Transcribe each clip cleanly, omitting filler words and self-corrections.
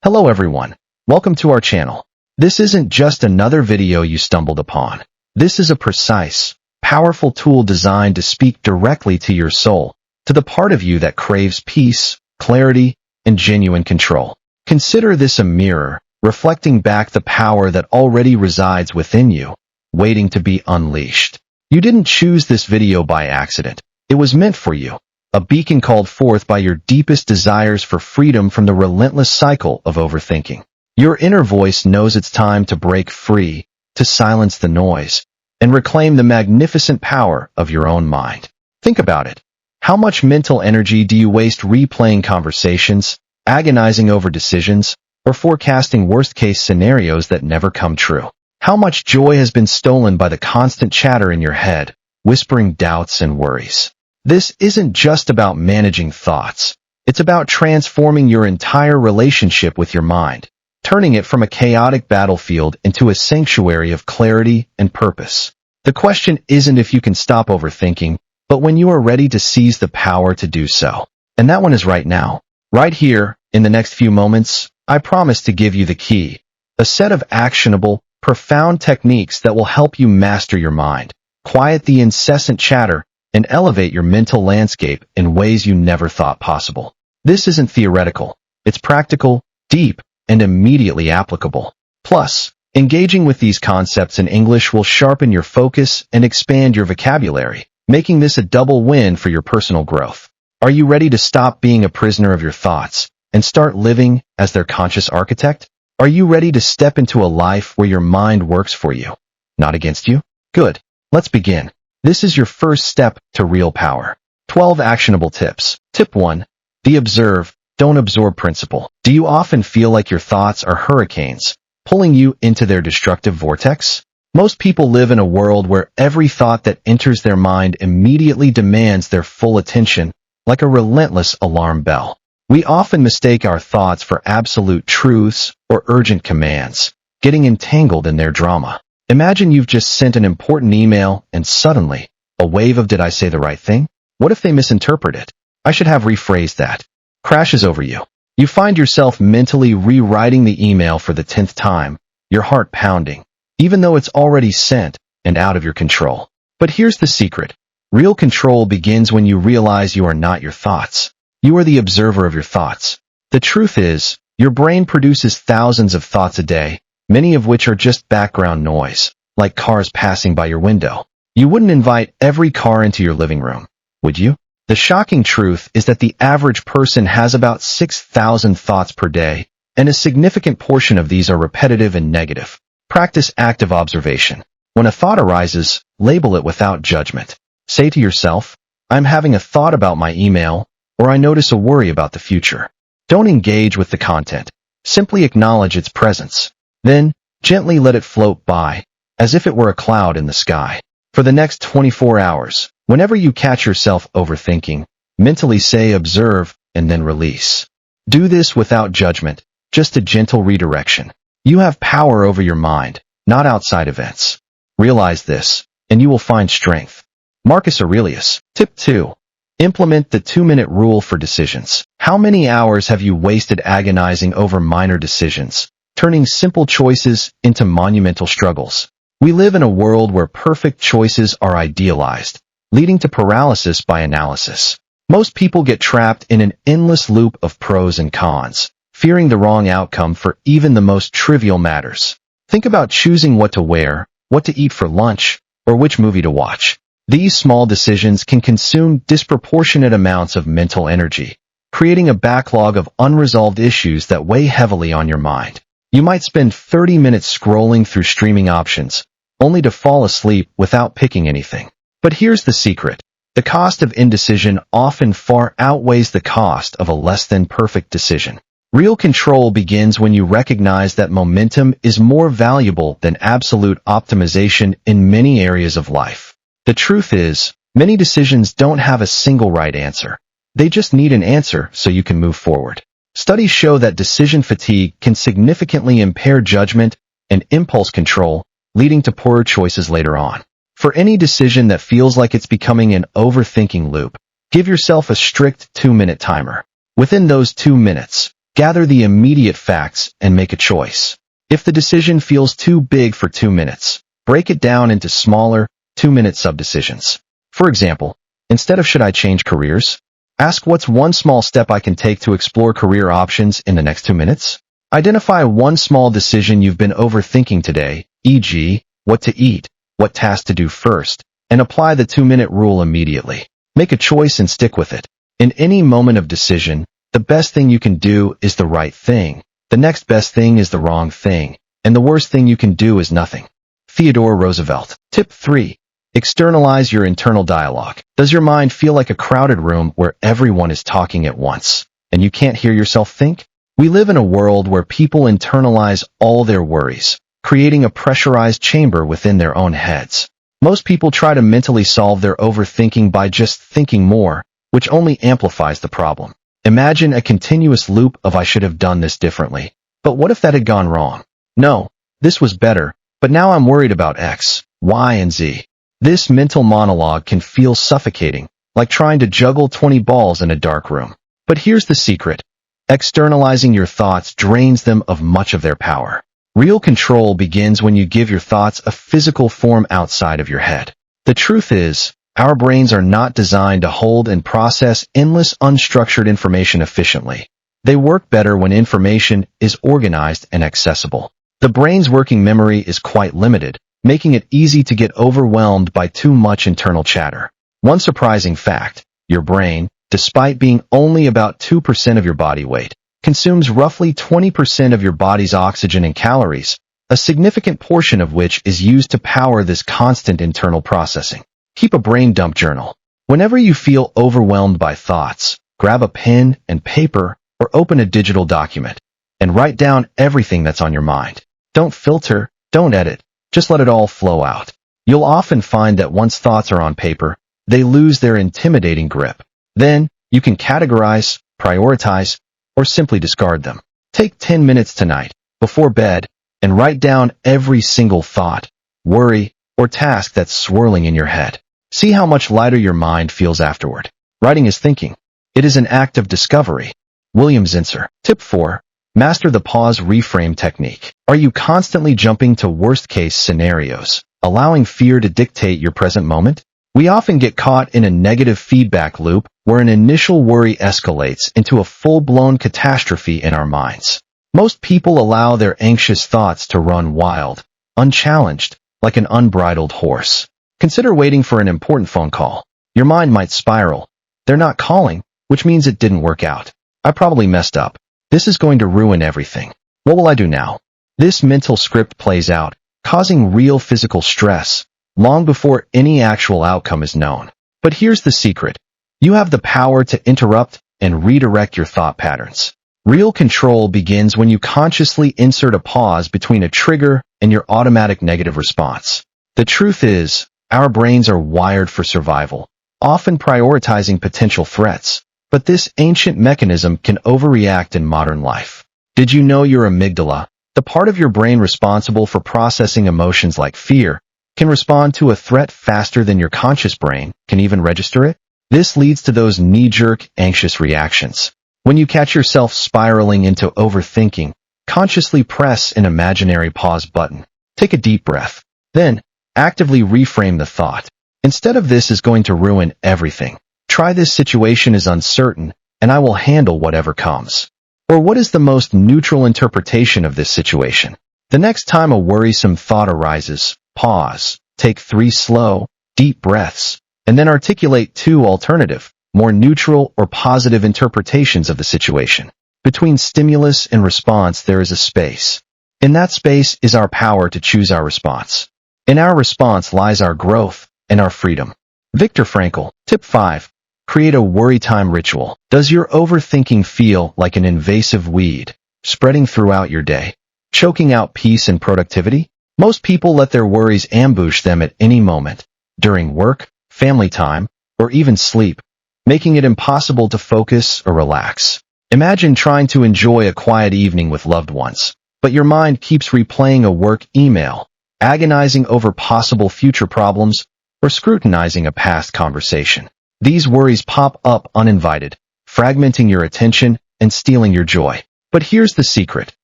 Hello everyone, welcome to our channel. This isn't just another video you stumbled upon. This is a precise, powerful tool designed to speak directly to your soul, to the part of you that craves peace, clarity, and genuine control. Consider this a mirror, reflecting back the power that already resides within you, waiting to be unleashed. You didn't choose this video by accident. It was meant for you. A beacon called forth by your deepest desires for freedom from the relentless cycle of overthinking. Your inner voice knows it's time to break free, to silence the noise, and reclaim the magnificent power of your own mind. Think about it. How much mental energy do you waste replaying conversations, agonizing over decisions, or forecasting worst-case scenarios that never come true? How much joy has been stolen by the constant chatter in your head, whispering doubts and worries? This isn't just about managing thoughts. It's about transforming your entire relationship with your mind, turning it from a chaotic battlefield into a sanctuary of clarity and purpose. The question isn't if you can stop overthinking, but when you are ready to seize the power to do so. And that one is right now. Right here, in the next few moments, I promise to give you the key, a set of actionable, profound techniques that will help you master your mind, quiet the incessant chatter, and elevate your mental landscape in ways you never thought possible. This isn't theoretical. It's practical, deep, and immediately applicable. Plus, engaging with these concepts in English will sharpen your focus and expand your vocabulary, making this a double win for your personal growth. Are you ready to stop being a prisoner of your thoughts and start living as their conscious architect? Are you ready to step into a life where your mind works for you, not against you? Good. Let's begin. This is your first step to real power. 12 actionable tips. Tip 1. The observe, don't absorb principle. Do you often feel like your thoughts are hurricanes, pulling you into their destructive vortex? Most people live in a world where every thought that enters their mind immediately demands their full attention, like a relentless alarm bell. We often mistake our thoughts for absolute truths or urgent commands, getting entangled in their drama. Imagine you've just sent an important email and suddenly, a wave of "did I say the right thing? What if they misinterpret it? I should have rephrased that," crashes over you. You find yourself mentally rewriting the email for the 10th time, your heart pounding, even though it's already sent and out of your control. But here's the secret. Real control begins when you realize you are not your thoughts. You are the observer of your thoughts. The truth is, your brain produces thousands of thoughts a day, many of which are just background noise, like cars passing by your window. You wouldn't invite every car into your living room, would you? The shocking truth is that the average person has about 6,000 thoughts per day, and a significant portion of these are repetitive and negative. Practice active observation. When a thought arises, label it without judgment. Say to yourself, "I'm having a thought about my email," or "I notice a worry about the future." Don't engage with the content. Simply acknowledge its presence. Then, gently let it float by, as if it were a cloud in the sky. For the next 24 hours, whenever you catch yourself overthinking, mentally say observe and then release. Do this without judgment, just a gentle redirection. You have power over your mind, not outside events. Realize this, and you will find strength. Marcus Aurelius. Tip 2. Implement the 2-minute rule for decisions. How many hours have you wasted agonizing over minor decisions, turning simple choices into monumental struggles? We live in a world where perfect choices are idealized, leading to paralysis by analysis. Most people get trapped in an endless loop of pros and cons, fearing the wrong outcome for even the most trivial matters. Think about choosing what to wear, what to eat for lunch, or which movie to watch. These small decisions can consume disproportionate amounts of mental energy, creating a backlog of unresolved issues that weigh heavily on your mind. You might spend 30 minutes scrolling through streaming options, only to fall asleep without picking anything. But here's the secret. The cost of indecision often far outweighs the cost of a less-than-perfect decision. Real control begins when you recognize that momentum is more valuable than absolute optimization in many areas of life. The truth is, many decisions don't have a single right answer. They just need an answer so you can move forward. Studies show that decision fatigue can significantly impair judgment and impulse control, leading to poorer choices later on. For any decision that feels like it's becoming an overthinking loop, give yourself a strict 2-minute timer. Within those 2 minutes, gather the immediate facts, and make a choice. If the decision feels too big for 2 minutes, break it down into smaller, 2-minute subdecisions. For example, instead of should I change careers, ask what's one small step I can take to explore career options in the next 2 minutes? Identify one small decision you've been overthinking today, e.g., what to eat, what task to do first, and apply the 2-minute rule immediately. Make a choice and stick with it. In any moment of decision, the best thing you can do is the right thing. The next best thing is the wrong thing. And the worst thing you can do is nothing. Theodore Roosevelt. Tip 3. Externalize your internal dialogue. Does your mind feel like a crowded room where everyone is talking at once, and you can't hear yourself think? We live in a world where people internalize all their worries, creating a pressurized chamber within their own heads. Most people try to mentally solve their overthinking by just thinking more, which only amplifies the problem. Imagine a continuous loop of I should have done this differently. But what if that had gone wrong? No, this was better, but now I'm worried about X, Y, and Z. This mental monologue can feel suffocating, like trying to juggle 20 balls in a dark room. But here's the secret. Externalizing your thoughts drains them of much of their power. Real control begins when you give your thoughts a physical form outside of your head. The truth is, our brains are not designed to hold and process endless unstructured information efficiently. They work better when information is organized and accessible. The brain's working memory is quite limited, making it easy to get overwhelmed by too much internal chatter. One surprising fact, your brain, despite being only about 2% of your body weight, consumes roughly 20% of your body's oxygen and calories, a significant portion of which is used to power this constant internal processing. Keep a brain dump journal. Whenever you feel overwhelmed by thoughts, grab a pen and paper or open a digital document and write down everything that's on your mind. Don't filter, don't edit, just let it all flow out. You'll often find that once thoughts are on paper, they lose their intimidating grip. Then, you can categorize, prioritize, or simply discard them. Take 10 minutes tonight, before bed, and write down every single thought, worry, or task that's swirling in your head. See how much lighter your mind feels afterward. Writing is thinking. It is an act of discovery. William Zinsser. Tip 4. Master the pause reframe technique. Are you constantly jumping to worst-case scenarios, allowing fear to dictate your present moment? We often get caught in a negative feedback loop where an initial worry escalates into a full-blown catastrophe in our minds. Most people allow their anxious thoughts to run wild, unchallenged, like an unbridled horse. Consider waiting for an important phone call. Your mind might spiral. They're not calling, which means it didn't work out. I probably messed up. This is going to ruin everything. What will I do now? This mental script plays out, causing real physical stress, long before any actual outcome is known. But here's the secret. You have the power to interrupt and redirect your thought patterns. Real control begins when you consciously insert a pause between a trigger and your automatic negative response. The truth is, our brains are wired for survival, often prioritizing potential threats. But this ancient mechanism can overreact in modern life. Did you know your amygdala, the part of your brain responsible for processing emotions like fear, can respond to a threat faster than your conscious brain can even register it? This leads to those knee-jerk, anxious reactions. When you catch yourself spiraling into overthinking, consciously press an imaginary pause button. Take a deep breath. Then, actively reframe the thought. Instead of this is going to ruin everything, try this situation is uncertain, and I will handle whatever comes. Or what is the most neutral interpretation of this situation? The next time a worrisome thought arises, pause, take 3 slow, deep breaths, and then articulate 2 alternative, more neutral or positive interpretations of the situation. Between stimulus and response there is a space. In that space is our power to choose our response. In our response lies our growth and our freedom. Viktor Frankl. Tip 5. Create a worry time ritual. Does your overthinking feel like an invasive weed, spreading throughout your day, choking out peace and productivity? Most people let their worries ambush them at any moment, during work, family time, or even sleep, making it impossible to focus or relax. Imagine trying to enjoy a quiet evening with loved ones, but your mind keeps replaying a work email, agonizing over possible future problems, or scrutinizing a past conversation. These worries pop up uninvited, fragmenting your attention and stealing your joy. But here's the secret.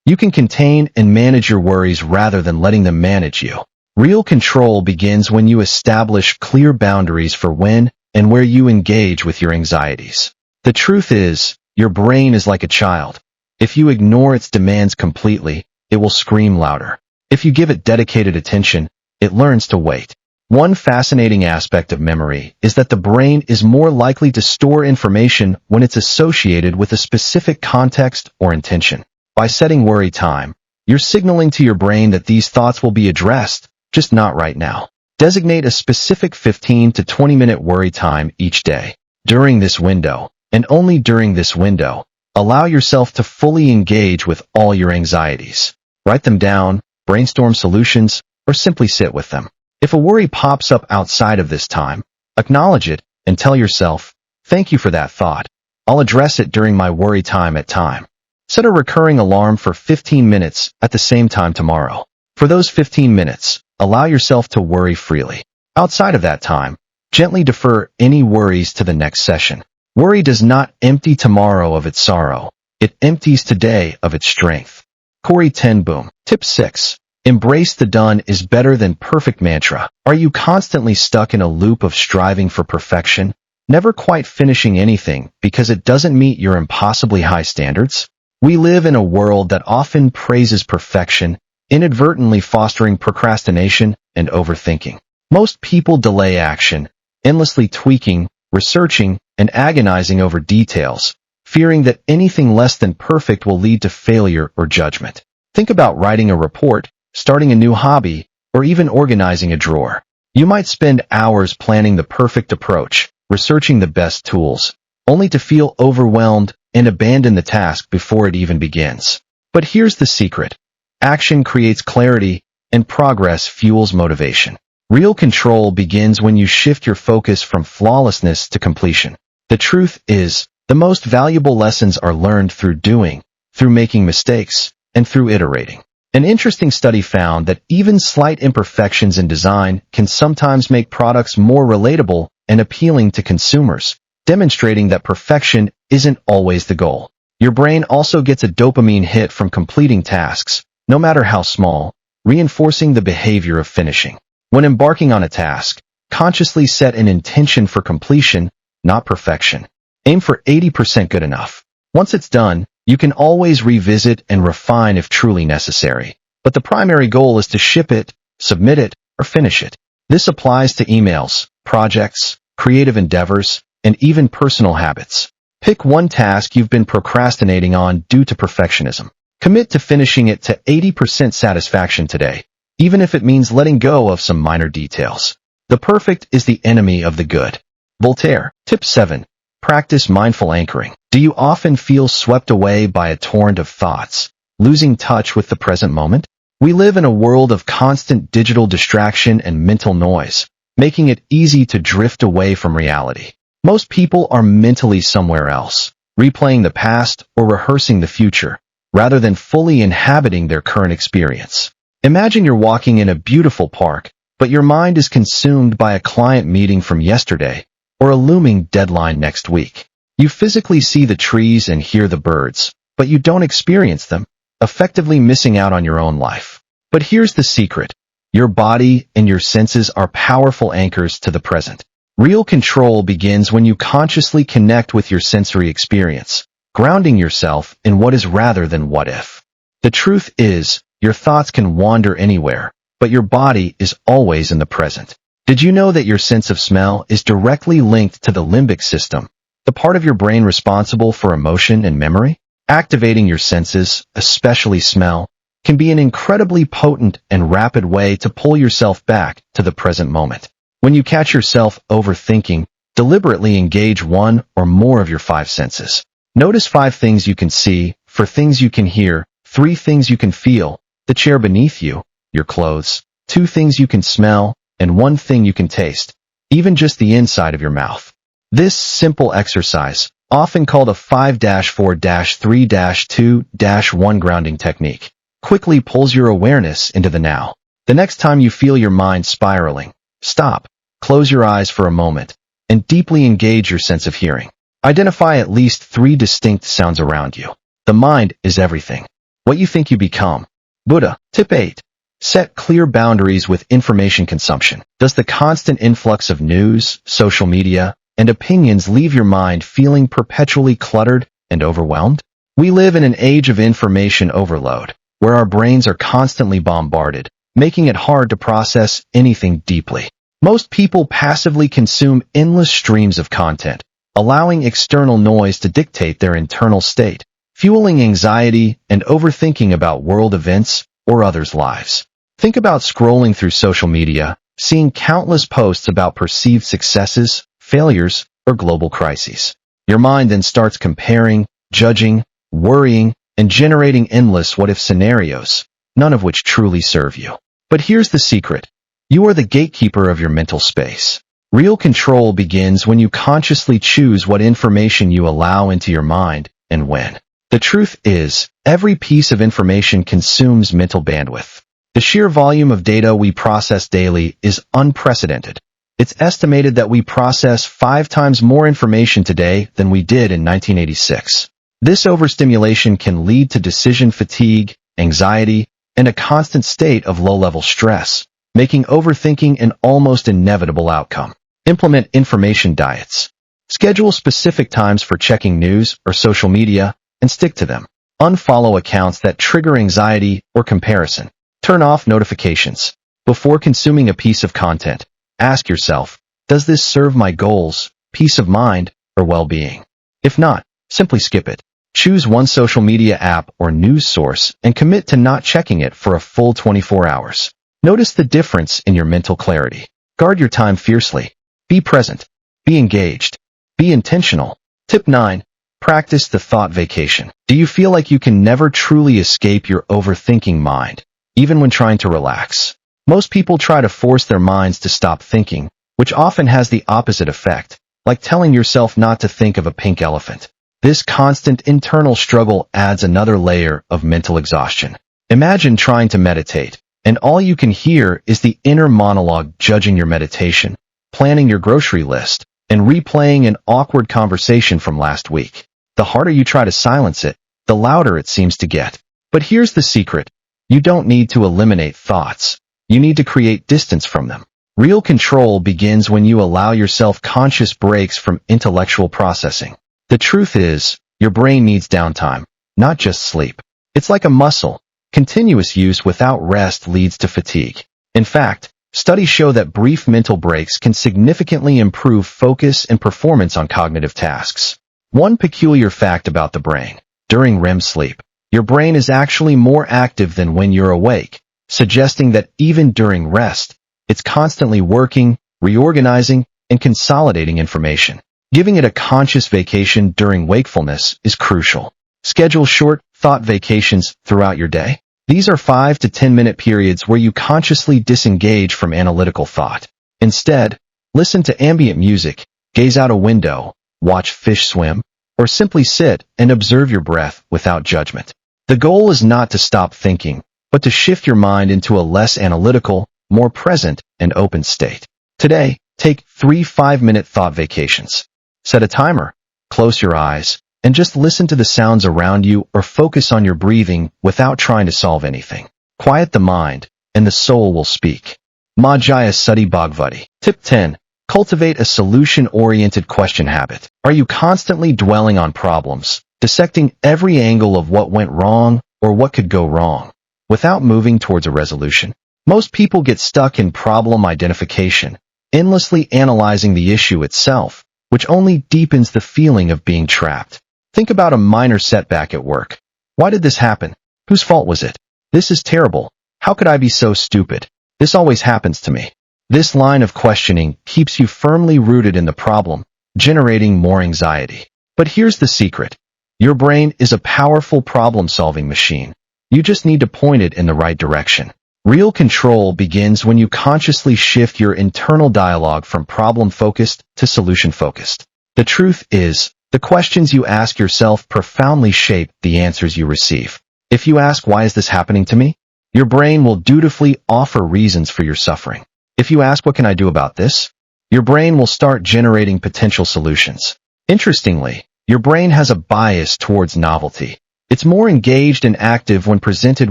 You can contain and manage your worries rather than letting them manage you. Real control begins when you establish clear boundaries for when and where you engage with your anxieties. The truth is, your brain is like a child. If you ignore its demands completely, it will scream louder. If you give it dedicated attention, it learns to wait. One fascinating aspect of memory is that the brain is more likely to store information when it's associated with a specific context or intention. By setting worry time, you're signaling to your brain that these thoughts will be addressed, just not right now. Designate a specific 15 to 20-minute worry time each day. During this window, and only during this window, allow yourself to fully engage with all your anxieties. Write them down, brainstorm solutions, or simply sit with them. If a worry pops up outside of this time, acknowledge it and tell yourself, "Thank you for that thought. I'll address it during my worry time at time." Set a recurring alarm for 15 minutes at the same time tomorrow. For those 15 minutes, allow yourself to worry freely. Outside of that time, gently defer any worries to the next session. Worry does not empty tomorrow of its sorrow. It empties today of its strength. Corey ten Boom. Tip 6. Embrace the done is better than perfect mantra. Are you constantly stuck in a loop of striving for perfection, never quite finishing anything because it doesn't meet your impossibly high standards? We live in a world that often praises perfection, inadvertently fostering procrastination and overthinking. Most people delay action, endlessly tweaking, researching, and agonizing over details, fearing that anything less than perfect will lead to failure or judgment. Think about writing a report, starting a new hobby, or even organizing a drawer. You might spend hours planning the perfect approach, researching the best tools, only to feel overwhelmed and abandon the task before it even begins. But here's the secret. Action creates clarity, and progress fuels motivation. Real control begins when you shift your focus from flawlessness to completion. The truth is, the most valuable lessons are learned through doing, through making mistakes, and through iterating. An interesting study found that even slight imperfections in design can sometimes make products more relatable and appealing to consumers, demonstrating that perfection isn't always the goal. Your brain also gets a dopamine hit from completing tasks, no matter how small, reinforcing the behavior of finishing. When embarking on a task, consciously set an intention for completion, not perfection. Aim for 80% good enough. Once it's done, you can always revisit and refine if truly necessary. But the primary goal is to ship it, submit it, or finish it. This applies to emails, projects, creative endeavors, and even personal habits. Pick one task you've been procrastinating on due to perfectionism. Commit to finishing it to 80% satisfaction today, even if it means letting go of some minor details. The perfect is the enemy of the good. Voltaire. Tip 7. Practice mindful anchoring. Do you often feel swept away by a torrent of thoughts, losing touch with the present moment? We live in a world of constant digital distraction and mental noise, making it easy to drift away from reality. Most people are mentally somewhere else, replaying the past or rehearsing the future, rather than fully inhabiting their current experience. Imagine you're walking in a beautiful park, but your mind is consumed by a client meeting from yesterday or a looming deadline next week. You physically see the trees and hear the birds, but you don't experience them, effectively missing out on your own life. But here's the secret. Your body and your senses are powerful anchors to the present. Real control begins when you consciously connect with your sensory experience, grounding yourself in what is rather than what if. The truth is, your thoughts can wander anywhere, but your body is always in the present. Did you know that your sense of smell is directly linked to the limbic system, the part of your brain responsible for emotion and memory? Activating your senses, especially smell, can be an incredibly potent and rapid way to pull yourself back to the present moment. When you catch yourself overthinking, deliberately engage one or more of your 5 senses. Notice 5 things you can see, 4 things you can hear, 3 things you can feel, the chair beneath you, your clothes, 2 things you can smell, and 1 thing you can taste, even just the inside of your mouth. This simple exercise, often called a 5-4-3-2-1 grounding technique, quickly pulls your awareness into the now. The next time you feel your mind spiraling, stop, close your eyes for a moment, and deeply engage your sense of hearing. Identify at least 3 distinct sounds around you. The mind is everything. What you think you become. Buddha. Tip 8. Set clear boundaries with information consumption. Does the constant influx of news, social media, and opinions leave your mind feeling perpetually cluttered and overwhelmed? We live in an age of information overload, where our brains are constantly bombarded, making it hard to process anything deeply. Most people passively consume endless streams of content, allowing external noise to dictate their internal state, fueling anxiety and overthinking about world events or others' lives. Think about scrolling through social media, seeing countless posts about perceived successes, failures, or global crises. Your mind then starts comparing, judging, worrying, and generating endless what-if scenarios, none of which truly serve you. But here's the secret. You are the gatekeeper of your mental space. Real control begins when you consciously choose what information you allow into your mind and when. The truth is, every piece of information consumes mental bandwidth. The sheer volume of data we process daily is unprecedented. It's estimated that we process 5 times more information today than we did in 1986. This overstimulation can lead to decision fatigue, anxiety, and a constant state of low-level stress, making overthinking an almost inevitable outcome. Implement information diets. Schedule specific times for checking news or social media and stick to them. Unfollow accounts that trigger anxiety or comparison. Turn off notifications. Before consuming a piece of content, ask yourself, does this serve my goals, peace of mind, or well-being? If not, simply skip it. Choose one social media app or news source and commit to not checking it for a full 24 hours. Notice the difference in your mental clarity. Guard your time fiercely. Be present. Be engaged. Be intentional. Tip 9. Practice the thought vacation. Do you feel like you can never truly escape your overthinking mind, even when trying to relax? Most people try to force their minds to stop thinking, which often has the opposite effect, like telling yourself not to think of a pink elephant. This constant internal struggle adds another layer of mental exhaustion. Imagine trying to meditate, and all you can hear is the inner monologue judging your meditation, planning your grocery list, and replaying an awkward conversation from last week. The harder you try to silence it, the louder it seems to get. But here's the secret. You don't need to eliminate thoughts. You need to create distance from them. Real control begins when you allow yourself conscious breaks from intellectual processing. The truth is, your brain needs downtime, not just sleep. It's like a muscle. Continuous use without rest leads to fatigue. In fact, studies show that brief mental breaks can significantly improve focus and performance on cognitive tasks. One peculiar fact about the brain: during REM sleep, your brain is actually more active than when you're awake, suggesting that even during rest, it's constantly working, reorganizing, and consolidating information. Giving it a conscious vacation during wakefulness is crucial. Schedule short, thought vacations throughout your day. These are 5 to 10-minute periods where you consciously disengage from analytical thought. Instead, listen to ambient music, gaze out a window, watch fish swim, or simply sit and observe your breath without judgment. The goal is not to stop thinking, but to shift your mind into a less analytical, more present, and open state. Today, take 3 5-minute thought vacations. Set a timer, close your eyes, and just listen to the sounds around you or focus on your breathing without trying to solve anything. Quiet the mind, and the soul will speak. Majaya Sati Bhagavati. Tip 10. Cultivate a solution-oriented question habit. Are you constantly dwelling on problems, dissecting every angle of what went wrong or what could go wrong, without moving towards a resolution? Most people get stuck in problem identification, endlessly analyzing the issue itself, which only deepens the feeling of being trapped. Think about a minor setback at work. Why did this happen? Whose fault was it? This is terrible. How could I be so stupid? This always happens to me. This line of questioning keeps you firmly rooted in the problem, generating more anxiety. But here's the secret. Your brain is a powerful problem-solving machine. You just need to point it in the right direction. Real control begins when you consciously shift your internal dialogue from problem-focused to solution-focused. The truth is, the questions you ask yourself profoundly shape the answers you receive. If you ask, why is this happening to me? Your brain will dutifully offer reasons for your suffering. If you ask, what can I do about this? Your brain will start generating potential solutions. Interestingly, your brain has a bias towards novelty. It's more engaged and active when presented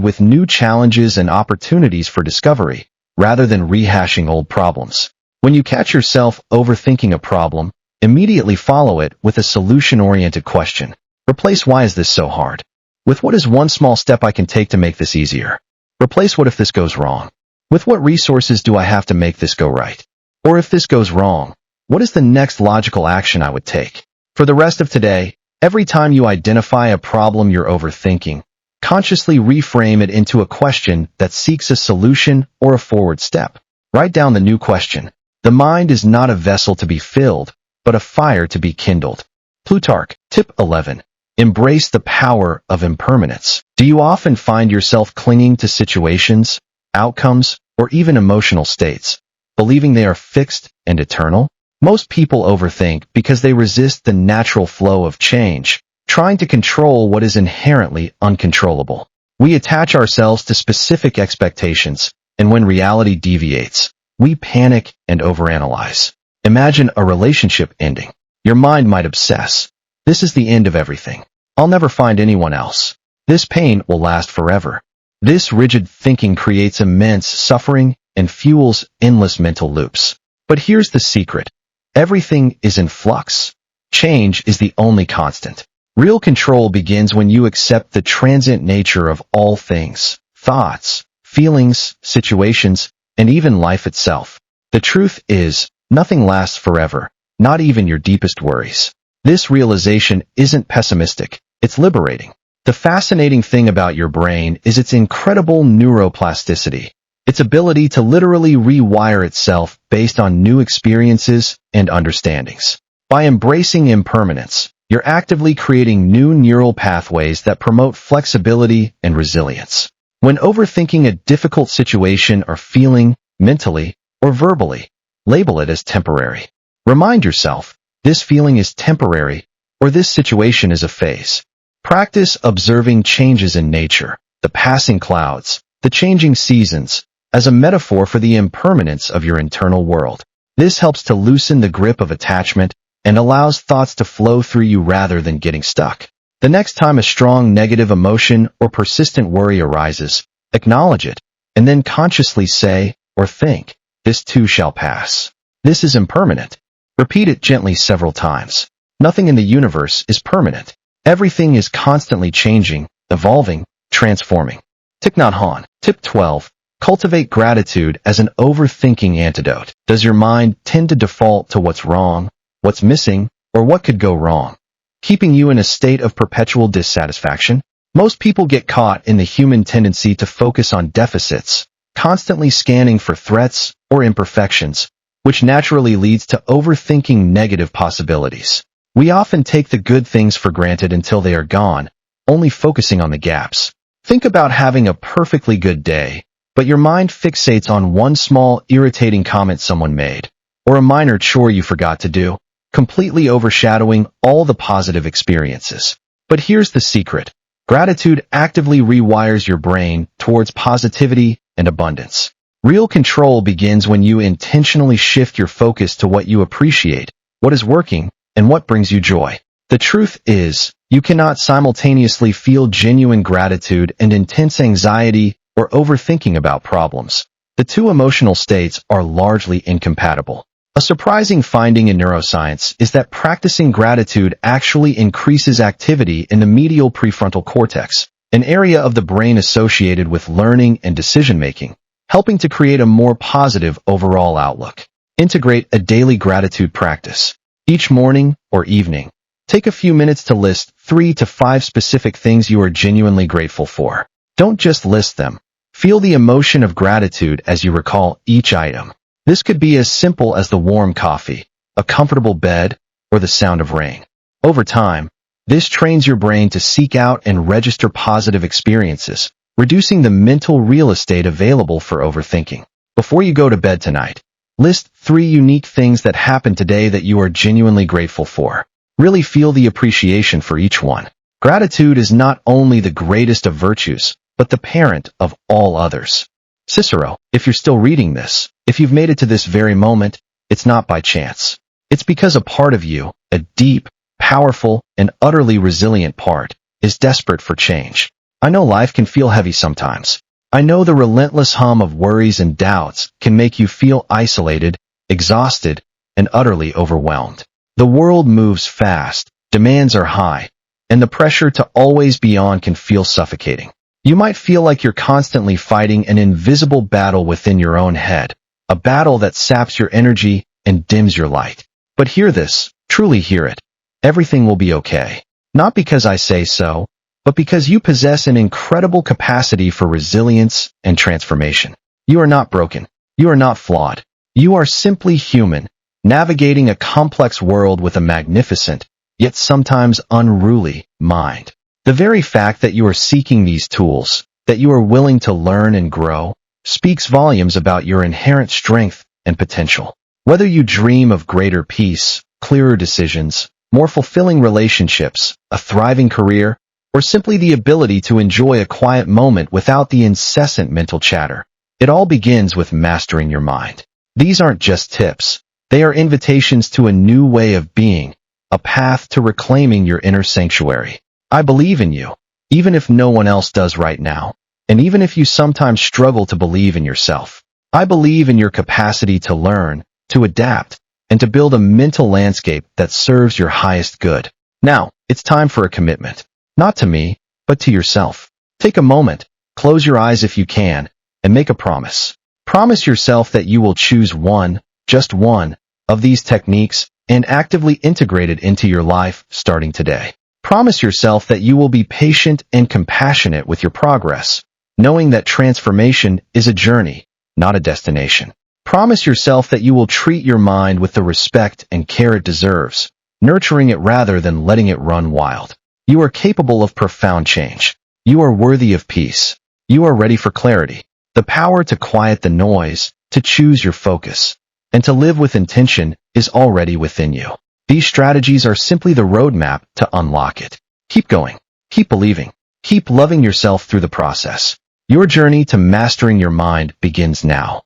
with new challenges and opportunities for discovery, rather than rehashing old problems. When you catch yourself overthinking a problem, immediately follow it with a solution-oriented question. Replace "Why is this so hard?" with "What is one small step I can take to make this easier?" Replace "What if this goes wrong?" with "What resources do I have to make this go right?" Or if this goes wrong, what is the next logical action I would take? For the rest of today, every time you identify a problem you're overthinking, consciously reframe it into a question that seeks a solution or a forward step. Write down the new question. The mind is not a vessel to be filled, but a fire to be kindled. Plutarch. Tip 11. Embrace the power of impermanence. Do you often find yourself clinging to situations, outcomes, or even emotional states, believing they are fixed and eternal? Most people overthink because they resist the natural flow of change, trying to control what is inherently uncontrollable. We attach ourselves to specific expectations, and when reality deviates, we panic and overanalyze. Imagine a relationship ending. Your mind might obsess. "This is the end of everything. I'll never find anyone else. This pain will last forever." This rigid thinking creates immense suffering and fuels endless mental loops. But here's the secret. Everything is in flux. Change is the only constant. Real control begins when you accept the transient nature of all things, thoughts, feelings, situations, and even life itself. The truth is, nothing lasts forever, not even your deepest worries. This realization isn't pessimistic, it's liberating. The fascinating thing about your brain is its incredible neuroplasticity, its ability to literally rewire itself based on new experiences and understandings. By embracing impermanence, you're actively creating new neural pathways that promote flexibility and resilience. When overthinking a difficult situation or feeling, mentally or verbally, label it as temporary. Remind yourself, this feeling is temporary, or this situation is a phase. Practice observing changes in nature, the passing clouds, the changing seasons, as a metaphor for the impermanence of your internal world. This helps to loosen the grip of attachment and allows thoughts to flow through you rather than getting stuck. The next time a strong negative emotion or persistent worry arises, acknowledge it, and then consciously say or think, "This too shall pass. This is impermanent." Repeat it gently several times. Nothing in the universe is permanent. Everything is constantly changing, evolving, transforming. Thich Nhat Hanh. Tip 12. Cultivate gratitude as an overthinking antidote. Does your mind tend to default to what's wrong, what's missing, or what could go wrong, keeping you in a state of perpetual dissatisfaction? Most people get caught in the human tendency to focus on deficits, constantly scanning for threats or imperfections, which naturally leads to overthinking negative possibilities. We often take the good things for granted until they are gone, only focusing on the gaps. Think about having a perfectly good day, but your mind fixates on one small, irritating comment someone made, or a minor chore you forgot to do, completely overshadowing all the positive experiences. But here's the secret. Gratitude actively rewires your brain towards positivity and abundance. Real control begins when you intentionally shift your focus to what you appreciate, what is working, and what brings you joy. The truth is, you cannot simultaneously feel genuine gratitude and intense anxiety or overthinking about problems. The two emotional states are largely incompatible. A surprising finding in neuroscience is that practicing gratitude actually increases activity in the medial prefrontal cortex, an area of the brain associated with learning and decision-making, helping to create a more positive overall outlook. Integrate a daily gratitude practice. Each morning or evening, take a few minutes to list 3 to 5 specific things you are genuinely grateful for. Don't just list them. Feel the emotion of gratitude as you recall each item. This could be as simple as the warm coffee, a comfortable bed, or the sound of rain. Over time, this trains your brain to seek out and register positive experiences, reducing the mental real estate available for overthinking. Before you go to bed tonight, list 3 unique things that happened today that you are genuinely grateful for. Really feel the appreciation for each one. Gratitude is not only the greatest of virtues, but the parent of all others. Cicero. If you're still reading this, if you've made it to this very moment, it's not by chance. It's because a part of you, a deep, powerful, and utterly resilient part, is desperate for change. I know life can feel heavy sometimes. I know the relentless hum of worries and doubts can make you feel isolated, exhausted, and utterly overwhelmed. The world moves fast, demands are high, and the pressure to always be on can feel suffocating. You might feel like you're constantly fighting an invisible battle within your own head, a battle that saps your energy and dims your light. But hear this, truly hear it. Everything will be okay. Not because I say so, but because you possess an incredible capacity for resilience and transformation. You are not broken. You are not flawed. You are simply human, navigating a complex world with a magnificent, yet sometimes unruly, mind. The very fact that you are seeking these tools, that you are willing to learn and grow, speaks volumes about your inherent strength and potential. Whether you dream of greater peace, clearer decisions, more fulfilling relationships, a thriving career, or simply the ability to enjoy a quiet moment without the incessant mental chatter, it all begins with mastering your mind. These aren't just tips. They are invitations to a new way of being, a path to reclaiming your inner sanctuary. I believe in you, even if no one else does right now, and even if you sometimes struggle to believe in yourself. I believe in your capacity to learn, to adapt, and to build a mental landscape that serves your highest good. Now, it's time for a commitment. Not to me, but to yourself. Take a moment, close your eyes if you can, and make a promise. Promise yourself that you will choose one, just one, of these techniques and actively integrate it into your life starting today. Promise yourself that you will be patient and compassionate with your progress, knowing that transformation is a journey, not a destination. Promise yourself that you will treat your mind with the respect and care it deserves, nurturing it rather than letting it run wild. You are capable of profound change. You are worthy of peace. You are ready for clarity. The power to quiet the noise, to choose your focus, and to live with intention is already within you. These strategies are simply the roadmap to unlock it. Keep going. Keep believing. Keep loving yourself through the process. Your journey to mastering your mind begins now.